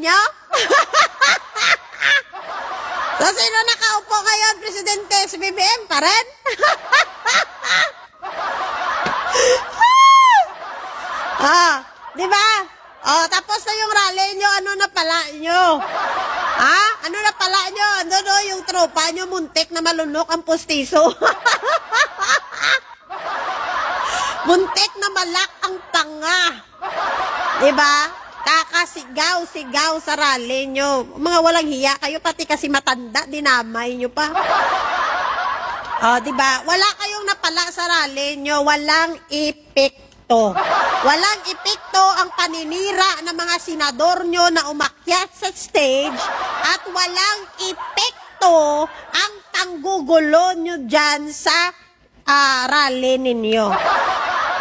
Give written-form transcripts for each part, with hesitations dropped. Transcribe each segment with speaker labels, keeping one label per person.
Speaker 1: nyo? So, sino nakaupo ngayon, Presidente? Si BBM pa rin? Di ba? Tapos na yung rally nyo, ano na pala nyo? Ano na pala nyo? Ano no, yung tropa nyo, muntik na malunok ang pustiso. Muntik na malak ang tanga. Diba? Kakasigaw-sigaw sa rally nyo. Mga walang hiya kayo, pati kasi matanda, dinamay nyo pa. Diba? Wala kayong napala sa rally nyo, walang epekto. Walang epekto ang paninira ng mga senador nyo na umakyat sa stage at walang epekto ang panggugulo nyo dyan sa rally ninyo.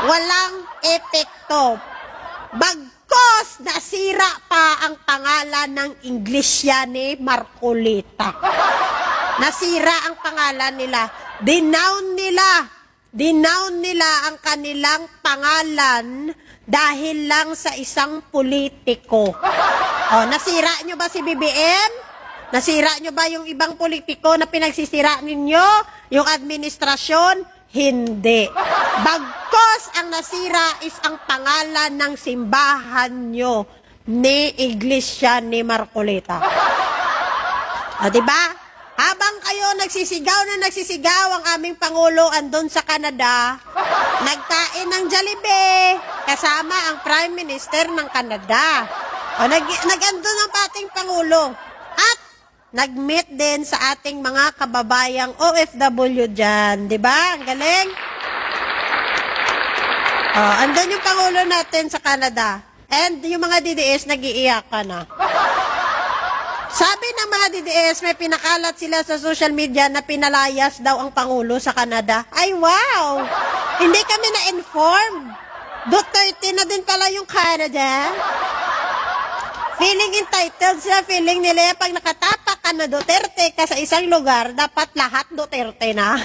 Speaker 1: Walang epekto. Bagkos nasira pa ang pangalan ng Iglesia ni Marcolita. Nasira ang pangalan nila. Dinown nila ang kanilang pangalan dahil lang sa isang politiko. Nasira nyo ba si BBM? Nasira nyo ba yung ibang politiko na pinagsisira ninyo? Yung administrasyon? Hindi. Bagkos ang nasira is ang pangalan ng simbahan nyo ni Iglesia ni Marcolita. Diba? Habang kayo nagsisigaw ang aming Pangulo andun sa Canada, nagkain ng Jollibee kasama ang Prime Minister ng Canada. Nag-andun ang ating Pangulo. At nag-meet din sa ating mga kababayang OFW dyan. Diba? Ang galing. Andun yung Pangulo natin sa Canada. And yung mga DDS nag-iiyakan na. Sabi ng mga DDS, may pinakalat sila sa social media na pinalayas daw ang Pangulo sa Canada. Ay, wow! Hindi kami na-inform. Duterte na din pala yung Canada. Feeling entitled sila, feeling nila pag nakatapak ka na Duterte ka sa isang lugar, dapat lahat Duterte na.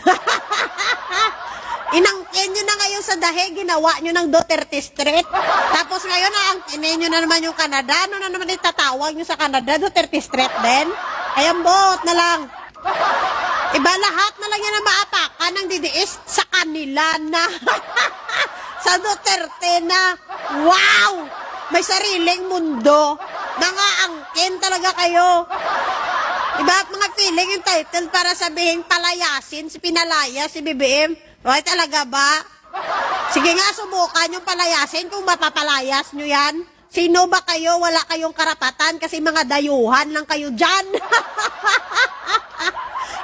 Speaker 1: Inangkin nyo na ngayon sa dahe, ginawa nyo ng Duterte Street. Tapos ngayon, naangkinin nyo na naman yung Canada. Ano na naman itatawag nyo sa Canada? Duterte Street din? Ayan, bot na lang. Iba lahat na lang yan na maapakan ng DDS sa kanila na. Sa Duterte na. Wow! May sariling mundo. Nangaangkin talaga kayo. Iba at mga feeling entitled para sabihin palayasin, pinalaya si BBM. Ay, talaga ba? Sige nga, subukan yung palayasin kung mapapalayas nyo yan. Sino ba kayo? Wala kayong karapatan kasi mga dayuhan lang kayo dyan.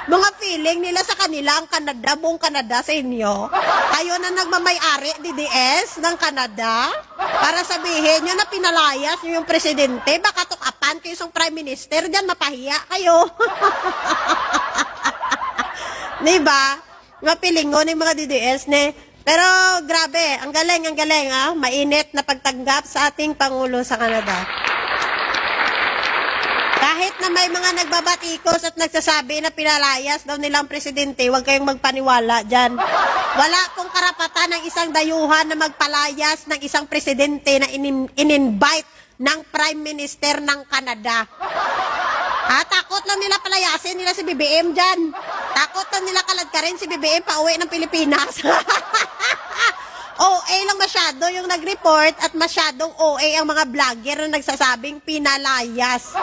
Speaker 1: Mga feeling nila sa kanila ang Canada, buong Canada sa inyo. Kayo na nagmamay-ari, DDS, ng Canada, para sabihin nyo na pinalayas nyo yung presidente, baka tukapan kayo sa prime minister, dyan mapahiya kayo. Diba? Mga pilingon ng mga DDS, ne? Pero grabe, ang galing, mainit na pagtanggap sa ating Pangulo sa Canada. Kahit na may mga nagbabatikos at nagsasabi na pinalayas daw nilang presidente, huwag kayong magpaniwala dyan. Wala pong karapatan ng isang dayuhan na magpalayas ng isang presidente na in-invite ng Prime Minister ng Canada. Takot lang nila palayasin nila si BBM dyan. Takot lang nila kaladkarin si BBM pa uwi ng Pilipinas. OA lang masyado yung nag-report at masyadong OA ang mga vlogger na nagsasabing pinalayas.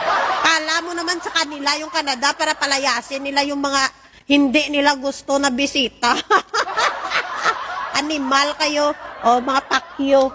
Speaker 1: Kala mo naman sa kanila yung Canada para palayasin nila yung mga hindi nila gusto na bisita. Animal kayo o mga pakyo.